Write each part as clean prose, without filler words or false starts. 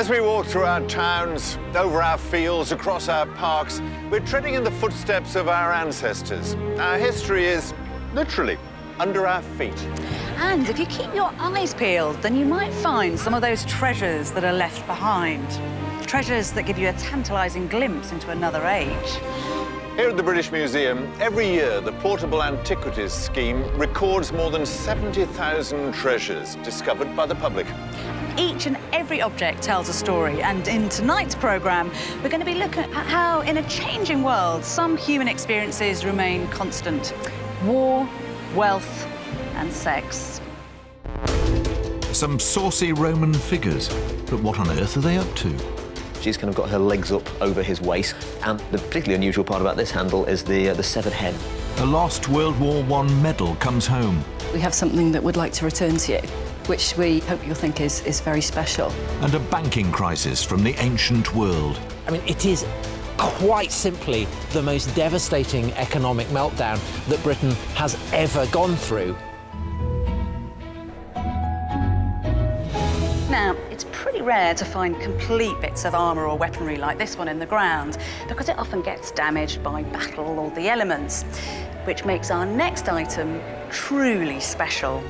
As we walk through our towns, over our fields, across our parks, we're treading in the footsteps of our ancestors. Our history is literally under our feet. And if you keep your eyes peeled, then you might find some of those treasures that are left behind. Treasures that give you a tantalising glimpse into another age. Here at the British Museum, every year the Portable Antiquities Scheme records more than 70,000 treasures discovered by the public. Each and every object tells a story, and in tonight's programme, we're going to be looking at how, in a changing world, some human experiences remain constant. War, wealth and sex. Some saucy Roman figures, but what on earth are they up to? She's kind of got her legs up over his waist, and the particularly unusual part about this handle is the severed head. A lost World War I medal comes home. We have something that we'd like to return to you, which we hope you'll think is very special. And a banking crisis from the ancient world. I mean, it is quite simply the most devastating economic meltdown that Britain has ever gone through. Now, it's pretty rare to find complete bits of armour or weaponry like this one in the ground, because it often gets damaged by battle or the elements, which makes our next item truly special.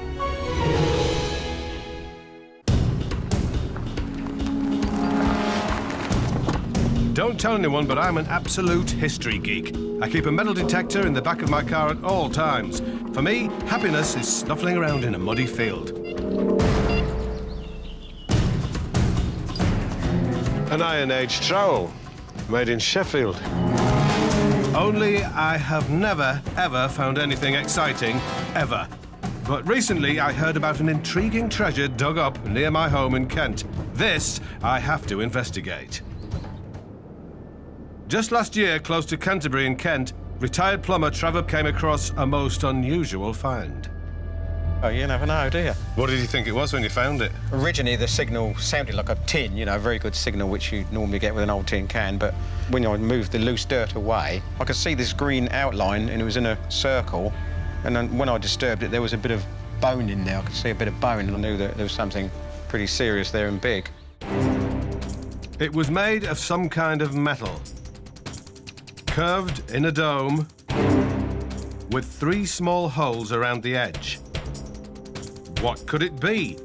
Don't tell anyone, but I'm an absolute history geek. I keep a metal detector in the back of my car at all times. For me, happiness is snuffling around in a muddy field. An Iron Age trowel, made in Sheffield. Only I have never, ever found anything exciting, ever. But recently I heard about an intriguing treasure dug up near my home in Kent. This I have to investigate. Just last year, close to Canterbury in Kent, retired plumber Trevor came across a most unusual find. Oh, you never know, do you? What did you think it was when you found it? Originally, the signal sounded like a tin, you know, a very good signal, which you normally get with an old tin can, but when I moved the loose dirt away, I could see this green outline, and it was in a circle, and then when I disturbed it, there was a bit of bone in there. I could see a bit of bone, and I knew that there was something pretty serious there and big. It was made of some kind of metal, curved in a dome, with 3 small holes around the edge. What could it be?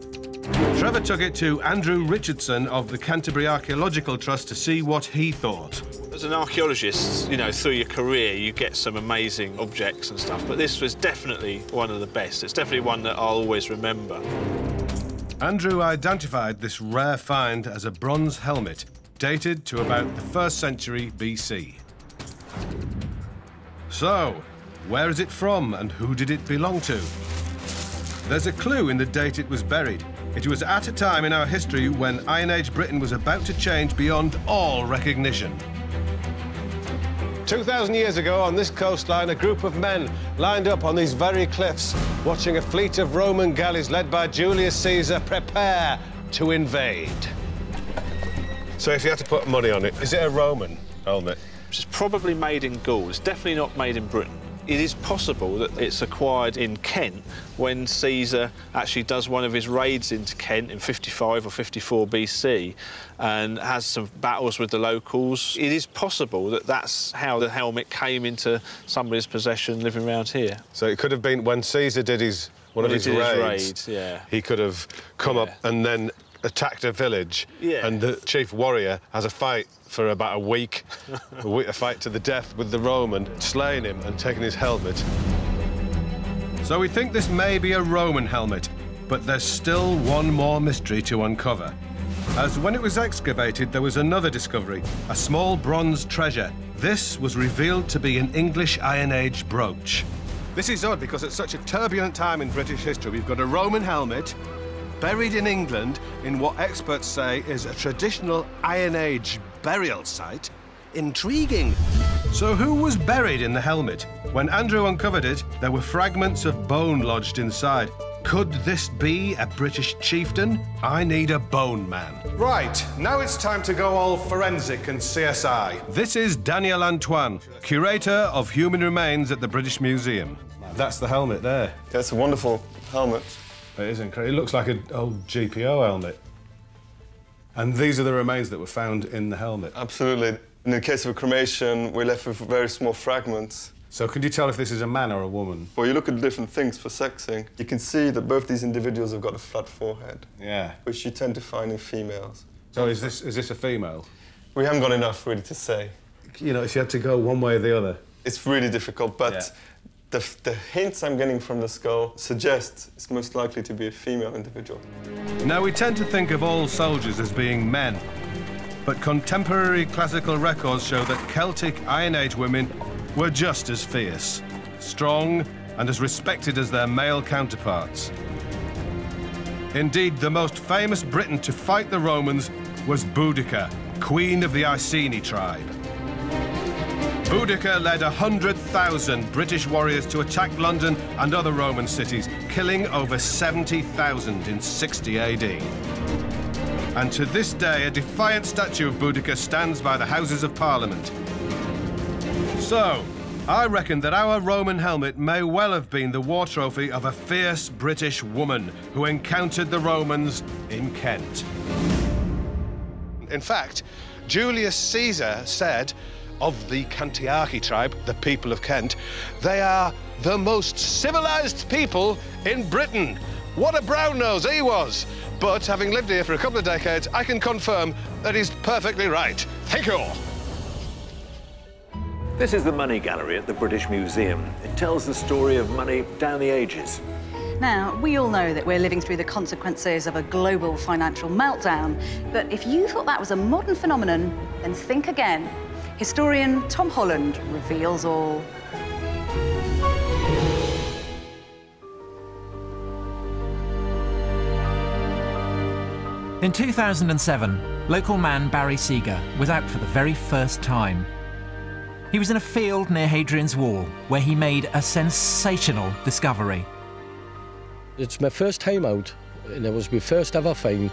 Trevor took it to Andrew Richardson of the Canterbury Archaeological Trust to see what he thought. As an archaeologist, you know, through your career, you get some amazing objects and stuff, but this was definitely one of the best. It's definitely one that I'll always remember. Andrew identified this rare find as a bronze helmet, dated to about the 1st century BC. So, where is it from and who did it belong to? There's a clue in the date it was buried. It was at a time in our history when Iron Age Britain was about to change beyond all recognition. 2,000 years ago, on this coastline, a group of men lined up on these very cliffs, watching a fleet of Roman galleys led by Julius Caesar prepare to invade. So if you had to put money on it, is it a Roman helmet? Which is probably made in Gaul. It's definitely not made in Britain. It is possible that it's acquired in Kent when Caesar actually does one of his raids into Kent in 55 or 54 BC and has some battles with the locals. It is possible that that's how the helmet came into somebody's possession living around here. So it could have been when Caesar did one of his raids, yeah. He could have come up and then attacked a village, and the chief warrior has a fight for about a week, a fight to the death with the Roman, slaying him and taking his helmet. So we think this may be a Roman helmet, but there's still one more mystery to uncover. As when it was excavated, there was another discovery, a small bronze treasure. This was revealed to be an English Iron Age brooch. This is odd because at such a turbulent time in British history, we've got a Roman helmet buried in England in what experts say is a traditional Iron Age burial site. Intriguing. So who was buried in the helmet? When Andrew uncovered it, there were fragments of bone lodged inside. Could this be a British chieftain? I need a bone man. Right, now it's time to go all forensic and CSI. This is Daniel Antoine, curator of human remains at the British Museum. That's the helmet there. That's a wonderful helmet. It is incredible. It looks like an old GPO helmet. And these are the remains that were found in the helmet? Absolutely. In the case of a cremation, we're left with very small fragments. So could you tell if this is a man or a woman? Well, you look at different things for sexing. You can see that both these individuals have got a flat forehead. Yeah. Which you tend to find in females. So is this a female? We haven't got enough, really, to say. You know, if you had to go one way or the other? It's really difficult, but the hints I'm getting from the skull suggest it's most likely to be a female individual. Now, we tend to think of all soldiers as being men, but contemporary classical records show that Celtic Iron Age women were just as fierce, strong, and as respected as their male counterparts. Indeed, the most famous Briton to fight the Romans was Boudica, queen of the Iceni tribe. Boudica led 100,000 British warriors to attack London and other Roman cities, killing over 70,000 in 60 AD. And to this day, a defiant statue of Boudica stands by the Houses of Parliament. So, I reckon that our Roman helmet may well have been the war trophy of a fierce British woman who encountered the Romans in Kent. In fact, Julius Caesar said of the Cantiaci tribe, the people of Kent, they are the most civilized people in Britain. What a brown nose he was! But having lived here for a couple of decades, I can confirm that he's perfectly right. Thank you all. This is the Money Gallery at the British Museum. It tells the story of money down the ages. Now, we all know that we're living through the consequences of a global financial meltdown, but if you thought that was a modern phenomenon, then think again. Historian Tom Holland reveals all. In 2007, local man Barry Seeger was out for the very first time. He was in a field near Hadrian's Wall, where he made a sensational discovery. It's my first time out, and it was my first ever find,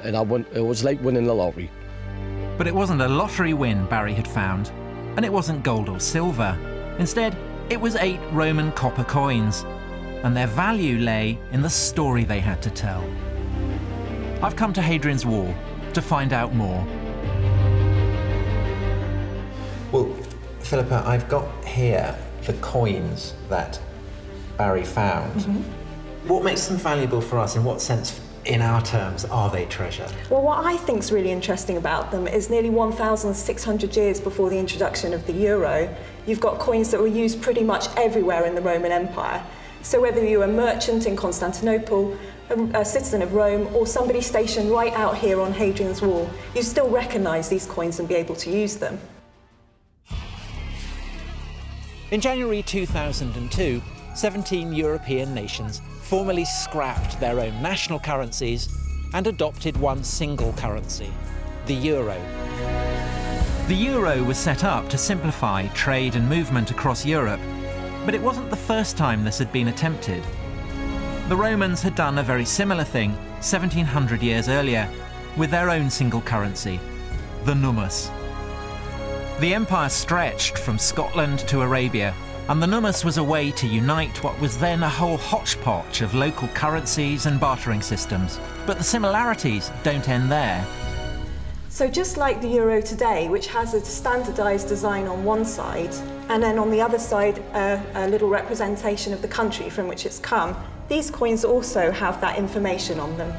and it was like winning the lottery. But it wasn't a lottery win Barry had found, and it wasn't gold or silver. Instead, it was 8 Roman copper coins, and their value lay in the story they had to tell. I've come to Hadrian's Wall to find out more. Well, Philippa, I've got here the coins that Barry found. Mm-hmm. What makes them valuable for us? In what sense, in our terms, are they treasure? Well, what I think is really interesting about them is nearly 1,600 years before the introduction of the euro, you've got coins that were used pretty much everywhere in the Roman Empire. So whether you were a merchant in Constantinople, a citizen of Rome, or somebody stationed right out here on Hadrian's Wall, you still recognise these coins and be able to use them. In January 2002, 17 European nations formally scrapped their own national currencies and adopted one single currency, the euro. The euro was set up to simplify trade and movement across Europe, but it wasn't the first time this had been attempted. The Romans had done a very similar thing 1700 years earlier with their own single currency, the nummus. The empire stretched from Scotland to Arabia, and the nummus was a way to unite what was then a whole hodgepodge of local currencies and bartering systems. But the similarities don't end there. So just like the euro today, which has a standardised design on one side, and then on the other side a little representation of the country from which it's come, these coins also have that information on them.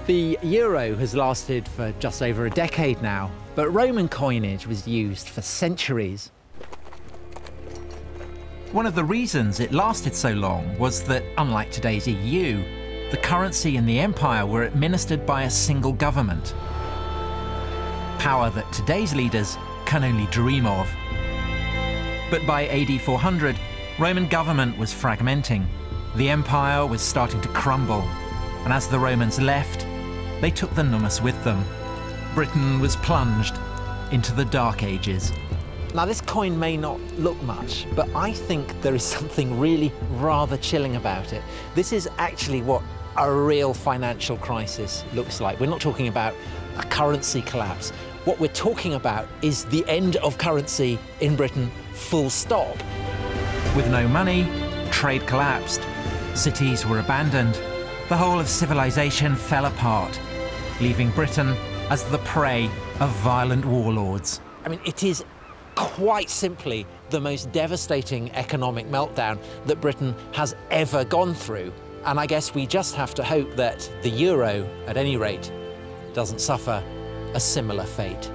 The euro has lasted for just over a decade now, but Roman coinage was used for centuries. One of the reasons it lasted so long was that, unlike today's EU, the currency and the empire were administered by a single government. Power that today's leaders can only dream of. But by AD 400, Roman government was fragmenting. The empire was starting to crumble. And as the Romans left, they took the nummus with them. Britain was plunged into the Dark Ages. Now, this coin may not look much, but I think there is something really rather chilling about it. This is actually what a real financial crisis looks like. We're not talking about a currency collapse. What we're talking about is the end of currency in Britain, full stop. With no money, trade collapsed, cities were abandoned, the whole of civilization fell apart, leaving Britain as the prey of violent warlords. I mean, it is quite simply the most devastating economic meltdown that Britain has ever gone through. And I guess we just have to hope that the euro, at any rate, doesn't suffer a similar fate.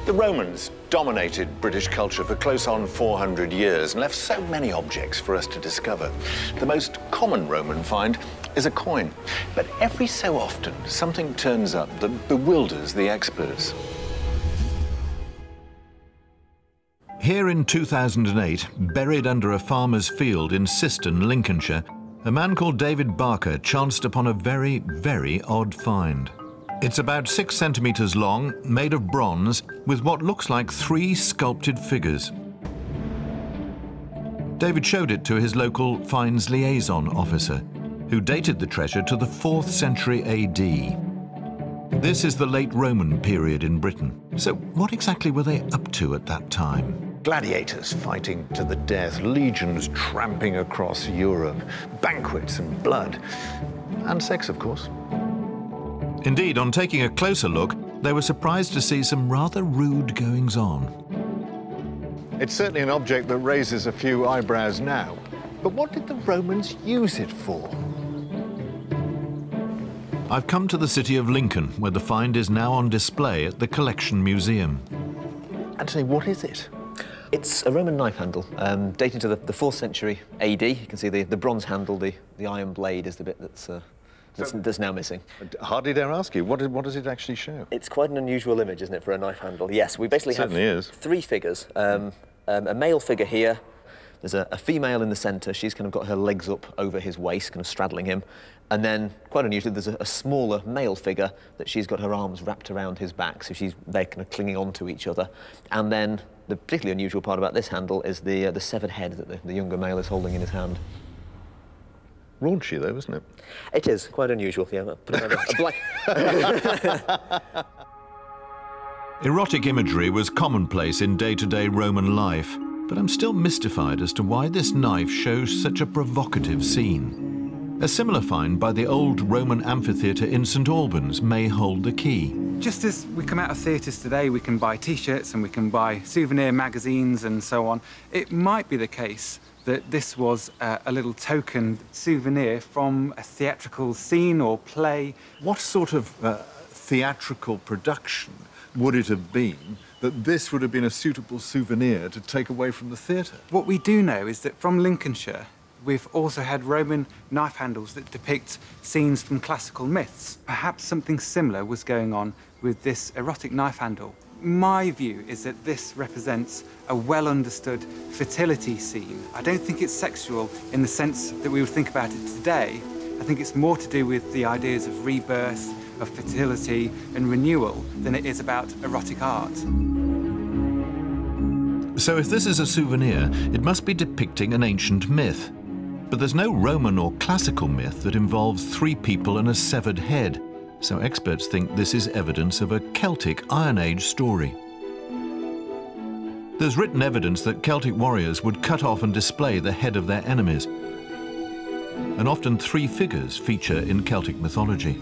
The Romans dominated British culture for close on 400 years and left so many objects for us to discover. The most common Roman find is a coin, but every so often something turns up that bewilders the experts. Here in 2008, buried under a farmer's field in Siston, Lincolnshire, a man called David Barker chanced upon a very, very odd find. It's about 6 centimetres long, made of bronze, with what looks like 3 sculpted figures. David showed it to his local finds liaison officer, who dated the treasure to the 4th century AD. This is the late Roman period in Britain. So what exactly were they up to at that time? Gladiators fighting to the death, legions tramping across Europe, banquets and blood, and sex, of course. Indeed, on taking a closer look, they were surprised to see some rather rude goings-on. It's certainly an object that raises a few eyebrows now. But what did the Romans use it for? I've come to the city of Lincoln, where the find is now on display at the Collection Museum. Anthony, what is it? It's a Roman knife handle, dating to the 4th century AD. You can see the bronze handle, the iron blade is the bit that's now missing. Hardly dare ask you, what does it actually show? It's quite an unusual image, isn't it, for a knife handle? Yes, we basically have 3 figures. A male figure here, there's a female in the centre, she's kind of got her legs up over his waist, kind of straddling him. And then, quite unusually, there's a smaller male figure that she's got her arms wrapped around his back, so they're kind of clinging on to each other. And then, the particularly unusual part about this handle is the severed head that the younger male is holding in his hand. Raunchy, though, isn't it? It is, quite unusual, yeah. Put it on a black... Erotic imagery was commonplace in day-to-day Roman life, but I'm still mystified as to why this knife shows such a provocative scene. A similar find by the old Roman amphitheatre in St Albans may hold the key. Just as we come out of theatres today, we can buy T-shirts and we can buy souvenir magazines and so on. It might be the case that this was a little token souvenir from a theatrical scene or play. What sort of theatrical production would it have been that this would have been a suitable souvenir to take away from the theatre? What we do know is that from Lincolnshire, we've also had Roman knife handles that depict scenes from classical myths. Perhaps something similar was going on with this erotic knife handle. My view is that this represents a well-understood fertility scene. I don't think it's sexual in the sense that we would think about it today. I think it's more to do with the ideas of rebirth, of fertility and renewal than it is about erotic art. So if this is a souvenir, it must be depicting an ancient myth. But there's no Roman or classical myth that involves 3 people and a severed head. So experts think this is evidence of a Celtic Iron Age story. There's written evidence that Celtic warriors would cut off and display the head of their enemies. And often 3 figures feature in Celtic mythology.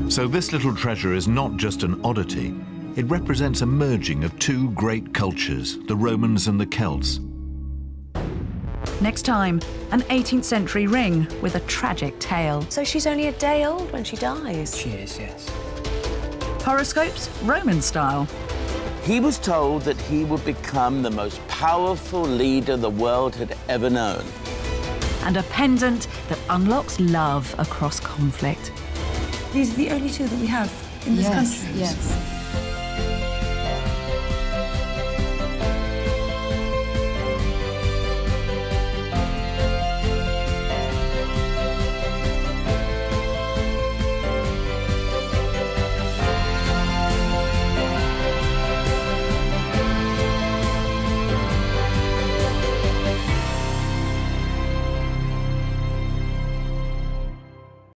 So this little treasure is not just an oddity. It represents a merging of 2 great cultures, the Romans and the Celts. Next time, an 18th century ring with a tragic tale. So she's only a day old when she dies? She is, yes. Horoscopes, Roman style. He was told that he would become the most powerful leader the world had ever known. And a pendant that unlocks love across conflict. These are the only 2 that we have in this country? Yes.